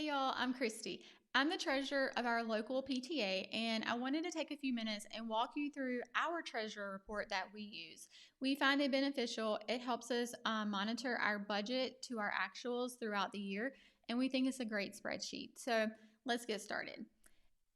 y'all, I'm Christy. I'm the treasurer of our local PTA, and I wanted to take a few minutes and walk you through our treasurer report that we use. We find it beneficial. It helps us monitor our budget to our actuals throughout the year, and we think it's a great spreadsheet. So let's get started.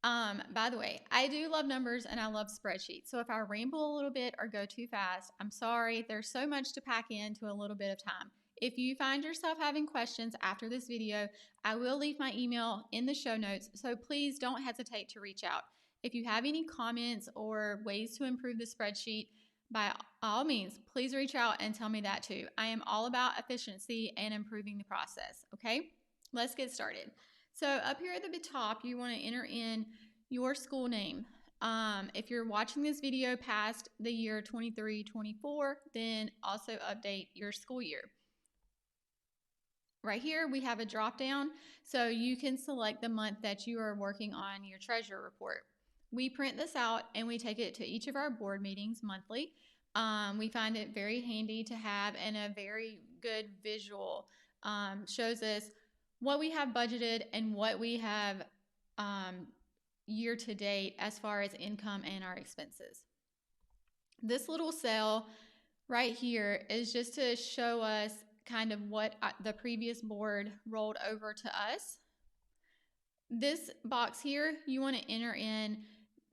By the way, I do love numbers and I love spreadsheets. So if I ramble a little bit or go too fast, I'm sorry. There's so much to pack into a little bit of time. If you find yourself having questions after this video, I will leave my email in the show notes, so please don't hesitate to reach out. If you have any comments or ways to improve the spreadsheet, by all means, please reach out and tell me that too. I am all about efficiency and improving the process, okay? Let's get started. So up here at the top, you want to enter in your school name. If you're watching this video past the year 23-24, then also update your school year. Right here, we have a drop down, so you can select the month that you are working on your treasurer report. We print this out and we take it to each of our board meetings monthly. We find it very handy to have, and a very good visual. Shows us what we have budgeted and what we have year to date as far as income and our expenses. This little cell right here is just to show us kind of what the previous board rolled over to us. This box here, you want to enter in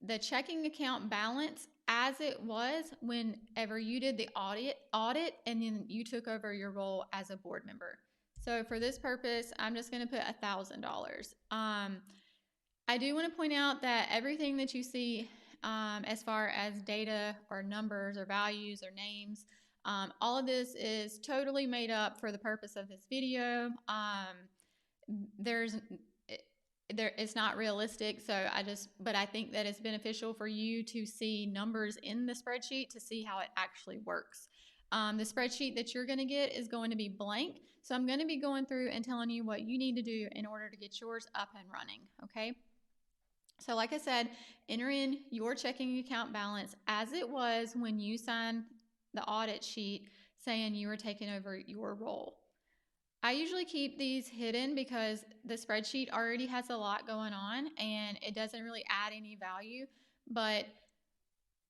the checking account balance as it was whenever you did the audit and then you took over your role as a board member. So for this purpose, I'm just going to put $1,000. I do want to point out that everything that you see as far as data or numbers or values or names, all of this is totally made up for the purpose of this video. It's not realistic, but I think that it's beneficial for you to see numbers in the spreadsheet to see how it actually works. The spreadsheet that you're going to get is going to be blank, so I'm going to be going through and telling you what you need to do in order to get yours up and running, okay? So like I said, enter in your checking account balance as it was when you signed the audit sheet saying you were taking over your role. I usually keep these hidden because the spreadsheet already has a lot going on and it doesn't really add any value. But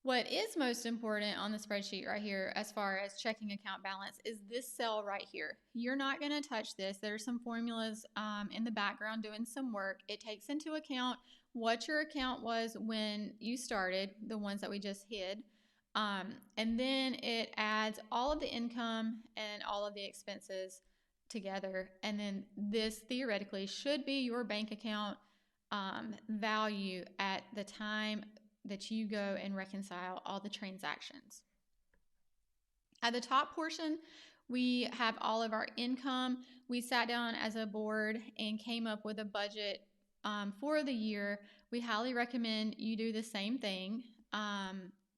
what is most important on the spreadsheet right here as far as checking account balance is this cell right here. You're not going to touch this. There's some formulas in the background doing some work. It takes into account what your account was when you started, the ones that we just hid. And then it adds all of the income and all of the expenses together. And then this theoretically should be your bank account value at the time that you go and reconcile all the transactions. At the top portion, we have all of our income. We sat down as a board and came up with a budget for the year. We highly recommend you do the same thing.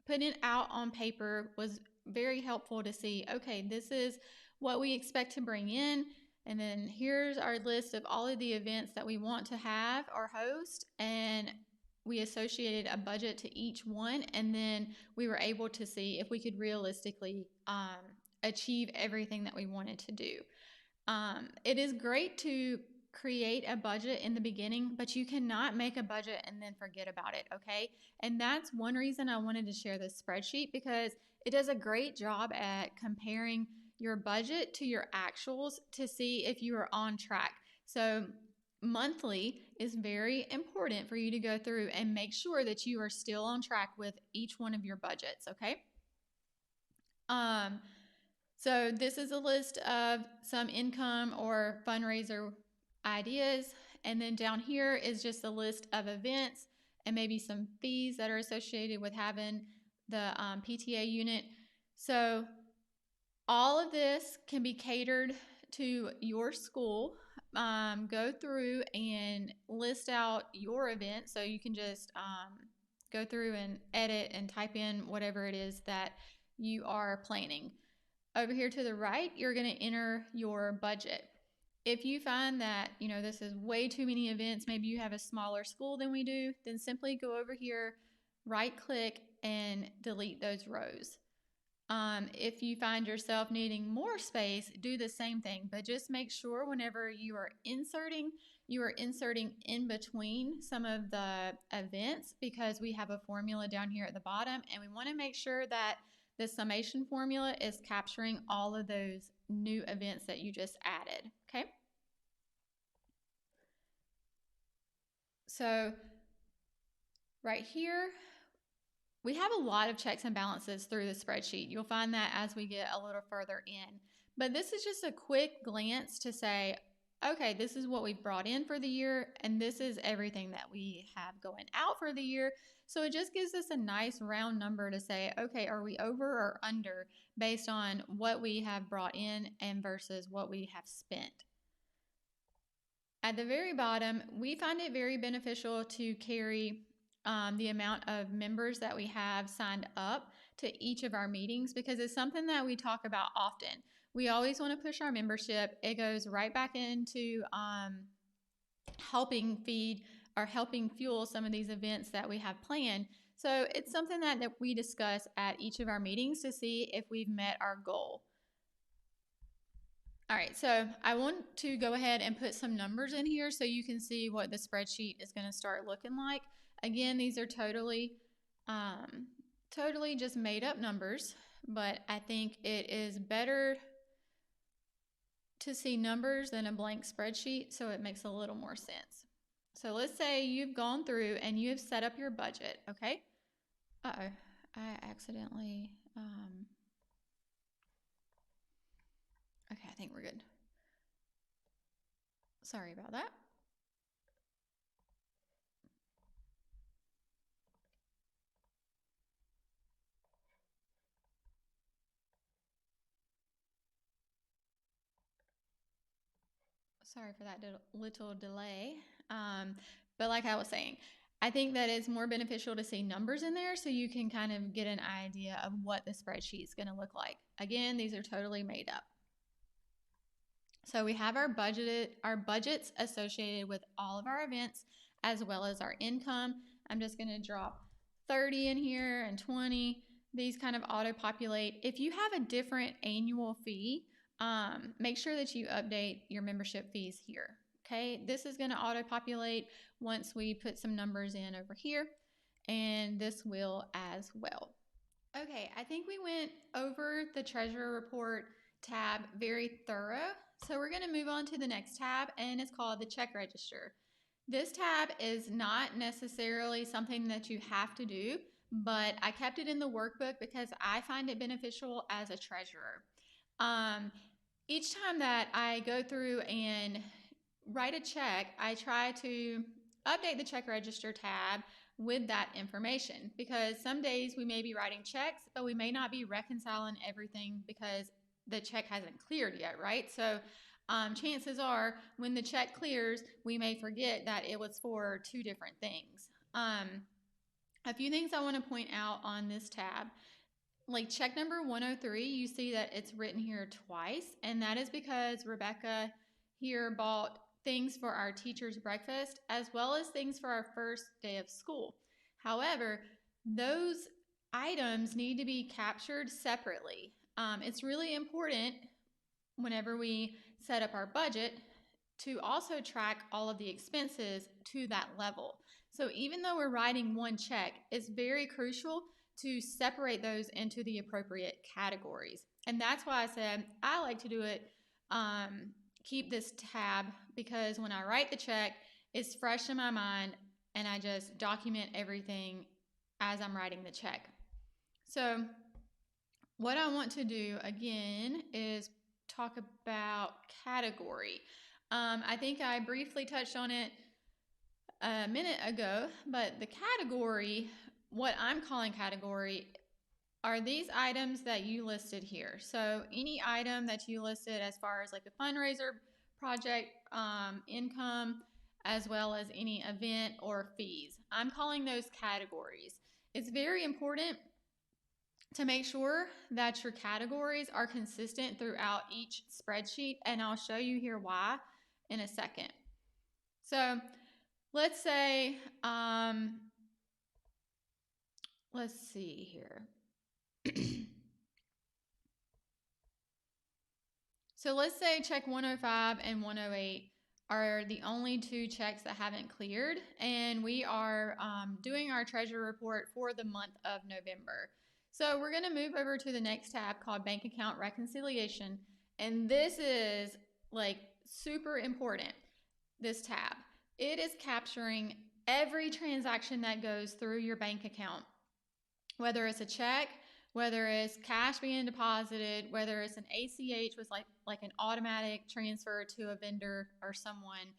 Putting it out on paper was very helpful to see, okay, this is what we expect to bring in, and then here's our list of all of the events that we want to have or host, and we associated a budget to each one, and then we were able to see if we could realistically achieve everything that we wanted to do. It is great to create a budget in the beginning, but you cannot make a budget and then forget about it, okay? And that's one reason I wanted to share this spreadsheet, because it does a great job at comparing your budget to your actuals to see if you are on track. So monthly is very important for you to go through and make sure that you are still on track with each one of your budgets, okay? So this is a list of some income or fundraiser ideas, and then down here is just a list of events and maybe some fees that are associated with having the PTA unit. So all of this can be catered to your school. Go through and list out your event, so you can just go through and edit and type in whatever it is that you are planning. Over here to the right, you're going to enter your budget. If you find that, this is way too many events, maybe you have a smaller school than we do, then simply go over here, right click, and delete those rows. If you find yourself needing more space, do the same thing, but just make sure whenever you are inserting in between some of the events, because we have a formula down here at the bottom, and we want to make sure that the summation formula is capturing all of those new events that you just added, okay? So right here, we have a lot of checks and balances through the spreadsheet. You'll find that as we get a little further in. But this is just a quick glance to say, okay, this is what we've brought in for the year, and this is everything that we have going out for the year. So it just gives us a nice round number to say, okay, are we over or under based on what we have brought in and versus what we have spent. At the very bottom, we find it very beneficial to carry the amount of members that we have signed up to each of our meetings, because it's something that we talk about often. We always want to push our membership. It goes right back into helping feed or helping fuel some of these events that we have planned. So it's something that we discuss at each of our meetings to see if we've met our goal. All right, so I want to go ahead and put some numbers in here so you can see what the spreadsheet is going to start looking like. Again, these are totally just made up numbers, but I think it is better to see numbers than a blank spreadsheet, so it makes a little more sense. So let's say you've gone through and you have set up your budget, okay? Uh-oh, I accidentally, okay, I think we're good. Sorry about that. Sorry for that little delay. But like I was saying, I think that it's more beneficial to see numbers in there so you can kind of get an idea of what the spreadsheet is going to look like. Again, these are totally made up. So we have our budgets associated with all of our events as well as our income. I'm just going to drop 30 in here and 20. These kind of auto-populate. If you have a different annual fee, make sure that you update your membership fees here. Okay, this is going to auto-populate once we put some numbers in over here, and this will as well. Okay, I think we went over the treasurer report tab very thorough. So we're going to move on to the next tab, and it's called the check register. This tab is not necessarily something that you have to do, but I kept it in the workbook because I find it beneficial as a treasurer. Each time that I go through and write a check, I try to update the check register tab with that information, because some days we may be writing checks, but we may not be reconciling everything because the check hasn't cleared yet, right? So chances are when the check clears, we may forget that it was for two different things. A few things I want to point out on this tab. Like check number 103, you see that it's written here twice, and that is because Rebecca here bought things for our teacher's breakfast as well as things for our first day of school. However, those items need to be captured separately. It's really important whenever we set up our budget to also track all of the expenses to that level. So even though we're writing one check, it's very crucial to separate those into the appropriate categories. And that's why I said I like to do it, keep this tab, because when I write the check, it's fresh in my mind and I just document everything as I'm writing the check. So what I want to do again is talk about category. I think I briefly touched on it a minute ago, but the category, what I'm calling category, are these items that you listed here. So any item that you listed as far as like a fundraiser, project, income, as well as any event or fees. I'm calling those categories. It's very important to make sure that your categories are consistent throughout each spreadsheet, and I'll show you here why in a second. So let's say, let's see here. So let's say check 105 and 108 are the only two checks that haven't cleared, and we are doing our treasury report for the month of November. So we're going to move over to the next tab called Bank Account Reconciliation, and this is like super important, this tab. It is capturing every transaction that goes through your bank account, whether it's a check, whether it's cash being deposited, whether it's an ACH was like an automatic transfer to a vendor or someone.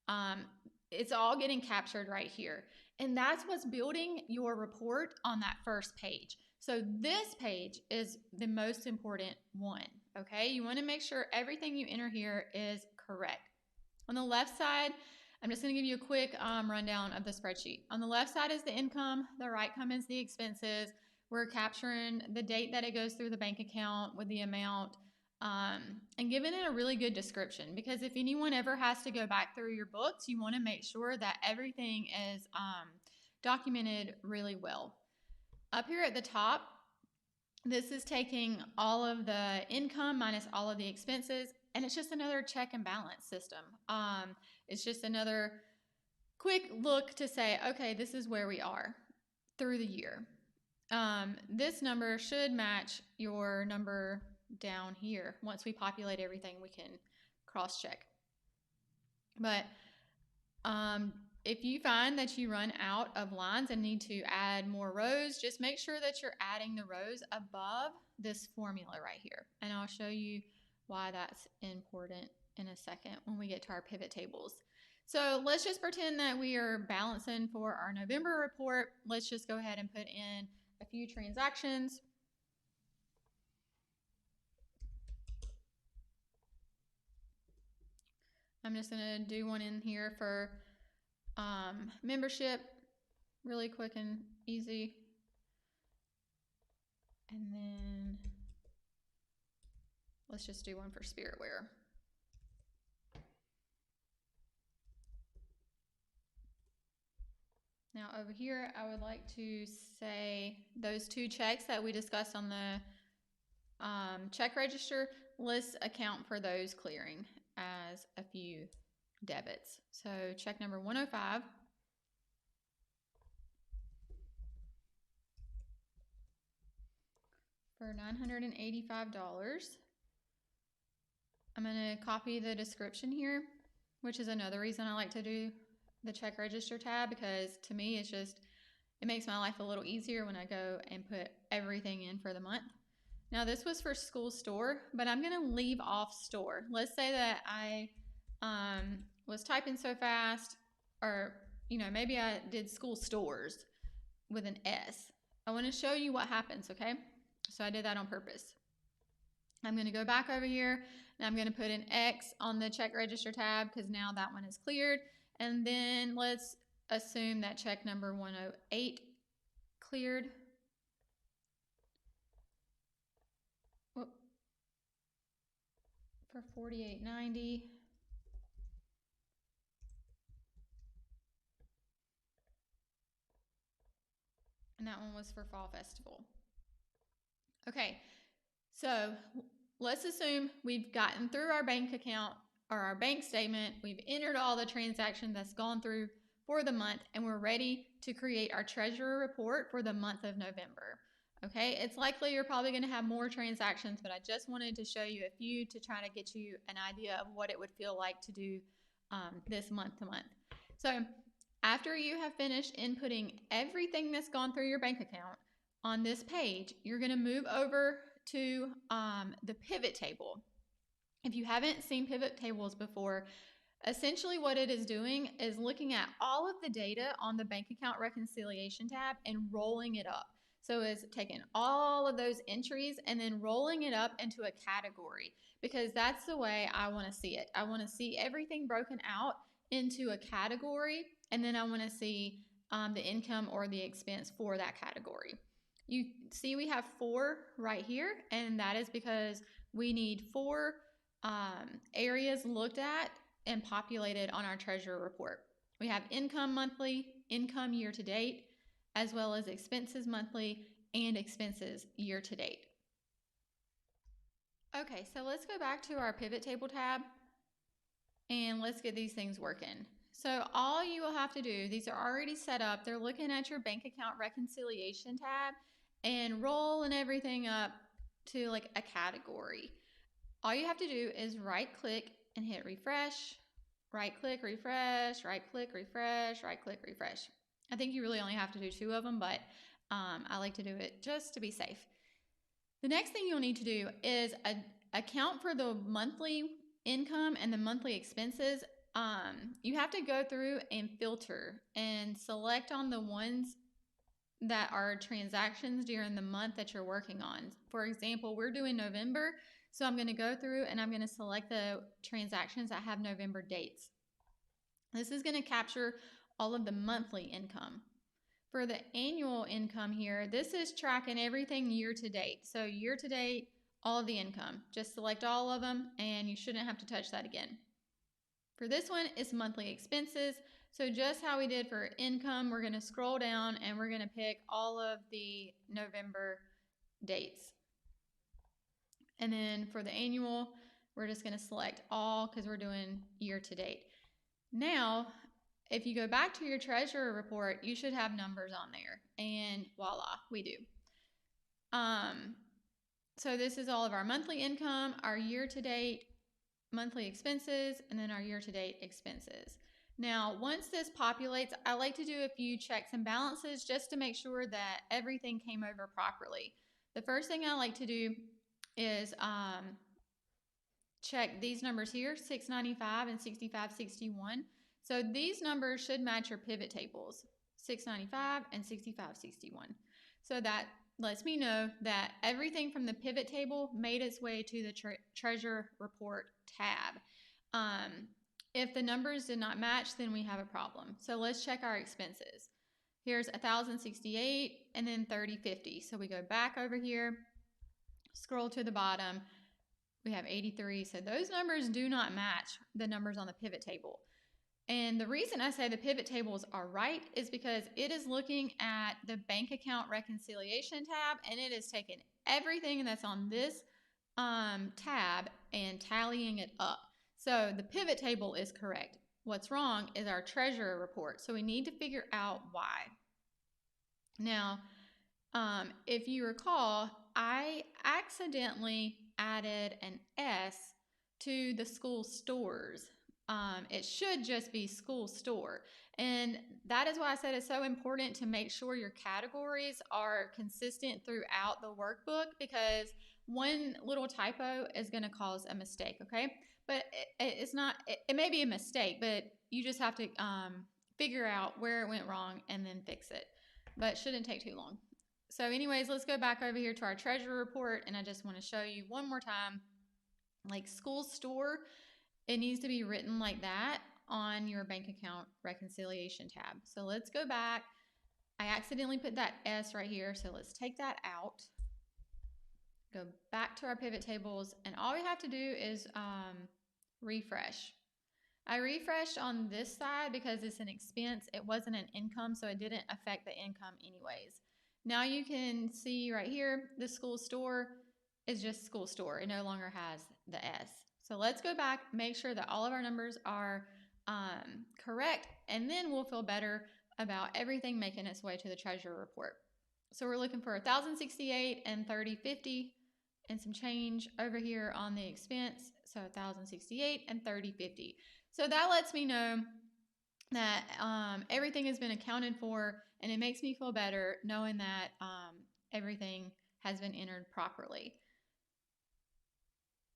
Um, it's all getting captured right here. And that's what's building your report on that first page. So this page is the most important one, okay? You want to make sure everything you enter here is correct. On the left side, I'm just going to give you a quick rundown of the spreadsheet. On the left side is the income, the right column is the expenses. We're capturing the date that it goes through the bank account with the amount, and giving it a really good description, because if anyone ever has to go back through your books, you want to make sure that everything is documented really well. Up here at the top, this is taking all of the income minus all of the expenses, and it's just another check and balance system. It's just another quick look to say, okay, this is where we are through the year. This number should match your number down here. Once we populate everything, we can cross-check. But if you find that you run out of lines and need to add more rows, just make sure that you're adding the rows above this formula right here. And I'll show you why that's important in a second when we get to our pivot tables. So let's just pretend that we are balancing for our November report. Let's just go ahead and put in a few transactions. I'm just going to do one in here for membership, really quick and easy. And then let's just do one for Spiritwear. Now over here, I would like to say those two checks that we discussed on the check register, let's account for those clearing as a few debits. So check number 105. For $985. I'm going to copy the description here, which is another reason I like to do the check register tab, because to me it's just, it makes my life a little easier when I go and put everything in for the month. Now this was for school store, but I'm going to leave off store. Let's say that I was typing so fast, or maybe I did school stores with an S. I want to show you what happens, okay? So I did that on purpose. I'm going to go back over here and I'm going to put an X on the check register tab because now that one is cleared. And then let's assume that check number 108 cleared. Whoop. For $48.90. And that one was for Fall Festival. Okay, so let's assume we've gotten through our bank account or our bank statement. We've entered all the transactions that's gone through for the month, and we're ready to create our treasury report for the month of November. Okay, it's likely you're probably going to have more transactions, but I just wanted to show you a few to try to get you an idea of what it would feel like to do this month to month. So after you have finished inputting everything that's gone through your bank account on this page, you're going to move over to the pivot table. If you haven't seen pivot tables before, essentially what it is doing is looking at all of the data on the bank account reconciliation tab and rolling it up. So it's taking all of those entries and then rolling it up into a category, because that's the way I want to see it. I want to see everything broken out into a category, and then I want to see the income or the expense for that category. You see we have 4 right here, and that is because we need 4 areas looked at and populated on our treasury report. We have income monthly, income year to date, as well as expenses monthly and expenses year to date. Okay, so let's go back to our pivot table tab and let's get these things working. So all you will have to do, these are already set up. They're looking at your bank account reconciliation tab and rolling everything up to like a category. All you have to do is right click and hit refresh, right click, refresh, right click, refresh, right click, refresh. I think you really only have to do 2 of them, but I like to do it just to be safe. The next thing you'll need to do is account for the monthly income and the monthly expenses. You have to go through and filter and select on the ones that are transactions during the month that you're working on. For example, we're doing November, so I'm going to go through and I'm going to select the transactions that have November dates. This is going to capture all of the monthly income. For the annual income here, this is tracking everything year to date. So year to date, all of the income. Just select all of them and you shouldn't have to touch that again. For this one, it's monthly expenses. So just how we did for income, we're going to scroll down and we're going to pick all of the November dates. And then for the annual, we're just going to select all because we're doing year to date. Now, if you go back to your treasurer report, you should have numbers on there. And voila, we do. So this is all of our monthly income, our year-to-date monthly expenses, and then our year-to-date expenses. Now, once this populates, I like to do a few checks and balances just to make sure that everything came over properly. The first thing I like to do is check these numbers here, 695 and 6561. So these numbers should match your pivot tables, 695 and 6561. So that lets me know that everything from the pivot table made its way to the treasure report tab. If the numbers did not match, then we have a problem. So let's check our expenses. Here's 1,068 and then 3050. So we go back over here, scroll to the bottom. We have 83. So those numbers do not match the numbers on the pivot table. And the reason I say the pivot tables are right is because it is looking at the bank account reconciliation tab and it is taking everything that's on this tab and tallying it up. So the pivot table is correct. What's wrong is our treasurer report. So we need to figure out why. Now, if you recall, I accidentally added an S to the school stores. It should just be school store. And that is why I said it's so important to make sure your categories are consistent throughout the workbook, because one little typo is going to cause a mistake, okay? But it's not, it may be a mistake, but you just have to figure out where it went wrong and then fix it. But it shouldn't take too long. So anyways, let's go back over here to our treasurer report, and I just want to show you one more time, like school store, it needs to be written like that on your bank account reconciliation tab. So let's go back. I accidentally put that S right here, so let's take that out. Go back to our pivot tables, and all we have to do is refresh. I refreshed on this side because it's an expense. It wasn't an income, so it didn't affect the income anyways. Now you can see right here, the school store is just school store. It no longer has the S. So let's go back, make sure that all of our numbers are correct, and then we'll feel better about everything making its way to the treasurer report. So we're looking for 1,068 and 3050 and some change over here on the expense. So 1,068 and 3050. So that lets me know that everything has been accounted for, and it makes me feel better knowing that everything has been entered properly.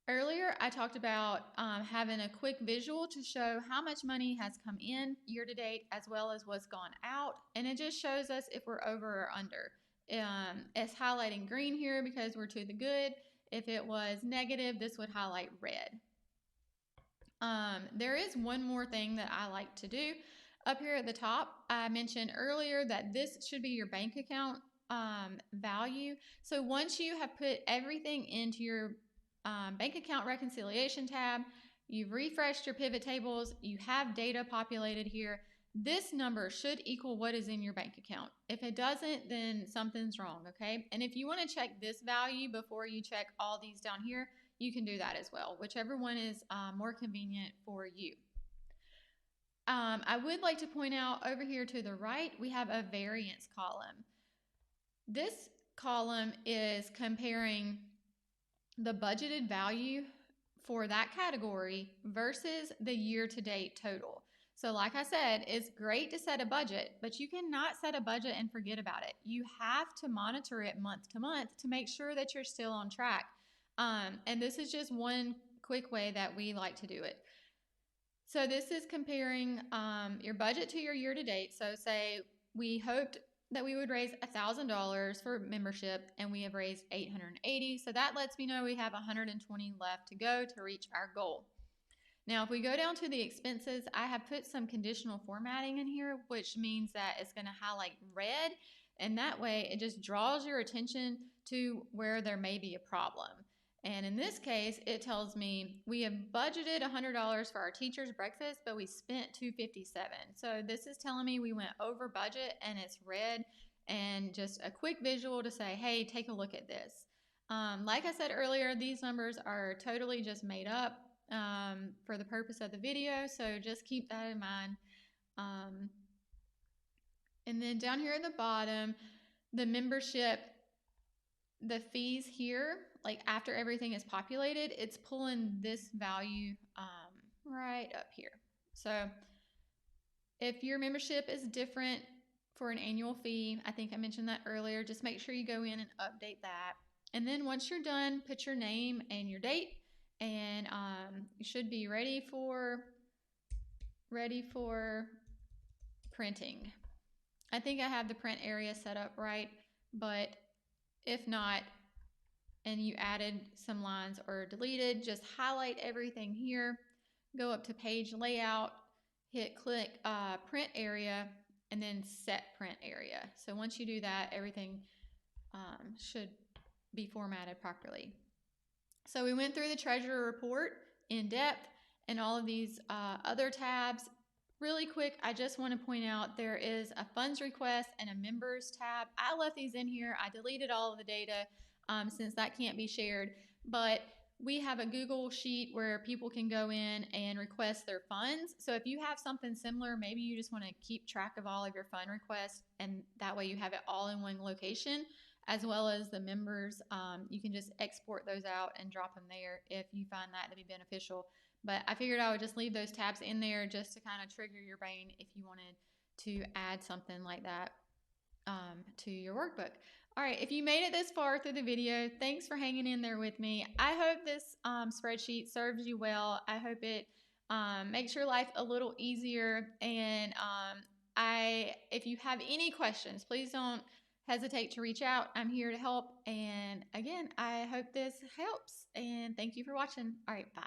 Earlier, I talked about having a quick visual to show how much money has come in year to date as well as what's gone out, and it just shows us if we're over or under. It's highlighting green here because we're to the good. If it was negative, this would highlight red. There is one more thing that I like to do. Up here at the top, I mentioned earlier that this should be your bank account value. So once you have put everything into your bank account reconciliation tab, you've refreshed your pivot tables, you have data populated here, this number should equal what is in your bank account. If it doesn't, then something's wrong, okay? And if you want to check this value before you check all these down here, you can do that as well, whichever one is more convenient for you. I would like to point out over here to the right, we have a variance column. This column is comparing the budgeted value for that category versus the year-to-date total. So like I said, it's great to set a budget, but you cannot set a budget and forget about it. You have to monitor it month to month to make sure that you're still on track. And this is just one quick way that we like to do it. So this is comparing your budget to your year-to-date. So say we hoped that we would raise $1,000 for membership, and we have raised $880. So that lets me know we have $120 left to go to reach our goal. Now, if we go down to the expenses, I have put some conditional formatting in here, which means that it's going to highlight red, and that way it just draws your attention to where there may be a problem. And in this case, it tells me we have budgeted $100 for our teacher's breakfast, but we spent $257. So this is telling me we went over budget, and it's red, and just a quick visual to say, hey, take a look at this. Like I said earlier, these numbers are totally just made up for the purpose of the video, so just keep that in mind. And then down here at the bottom, the membership, the fees here, like after everything is populated, it's pulling this value right up here. So if your membership is different for an annual fee, I think I mentioned that earlier, just make sure you go in and update that. And then once you're done, put your name and your date, and you should be ready for printing. I think I have the print area set up right, but if not, and you added some lines or deleted, just highlight everything here, go up to page layout, click print area, and then set print area. So once you do that, everything should be formatted properly. So we went through the treasurer report in depth and all of these other tabs. Really quick, I just want to point out there is a funds request and a members tab. I left these in here. I deleted all of the data since that can't be shared, but we have a Google sheet where people can go in and request their funds. So if you have something similar, maybe you just want to keep track of all of your fund requests, and that way you have it all in one location, as well as the members. You can just export those out and drop them there if you find that to be beneficial. But I figured I would just leave those tabs in there just to kind of trigger your brain if you wanted to add something like that to your workbook. All right, if you made it this far through the video, thanks for hanging in there with me. I hope this spreadsheet serves you well. I hope it makes your life a little easier. And if you have any questions, please don't hesitate to reach out. I'm here to help. And again, I hope this helps. And thank you for watching. All right, bye.